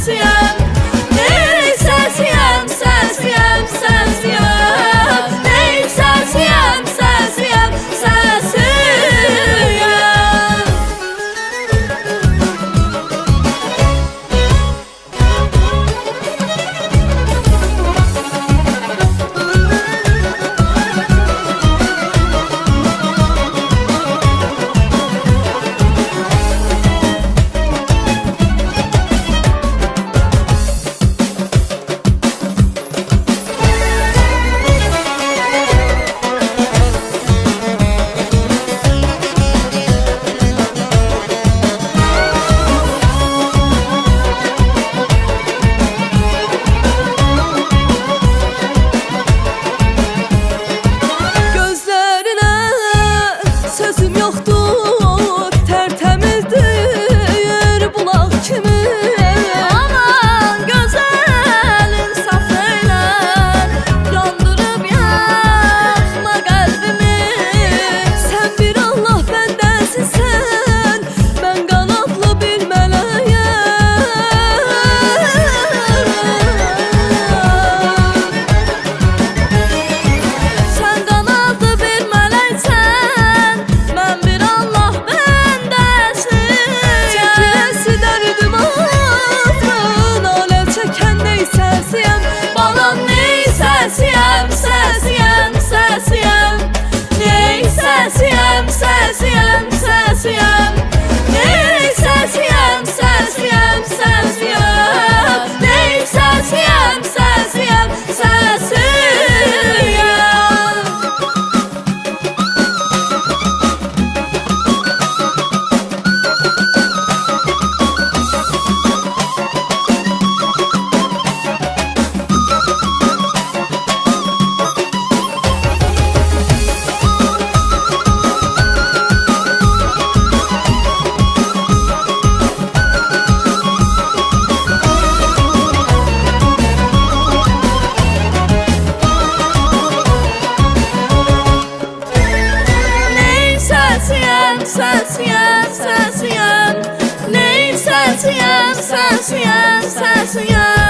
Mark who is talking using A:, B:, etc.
A: sensiyəm. Ney sensiyəm, sensiyəm, sensiyəm. Ney sensiyəm, sensiyəm, sensiyəm. Sözüm yoxdur, tərtəmizdir bulaq kimi. Aman gözəlin saf elə, yandırıb yaxma qəlbimi. Sən bir Allah bəndəsisən, mən qanadlı bir mələyəm. Sən qanadlı bir mələksən, mən bir Allah bəndəsiyəm. Çəkilesi dərdim ağzın, alə çəkən ney səsiyəm. Balam ney səsiyəm, səsiyəm, səsiyəm. Ney səsiyəm, səsiyəm, səsiyəm. Ney səsiyəm, səsiyəm, səsiyəm. Ney səsiyəm, səsiyəm, səsiyəm. Sensiyəm, sensiyəm. Ney sensiyəm, sensiyəm, sensiyəm.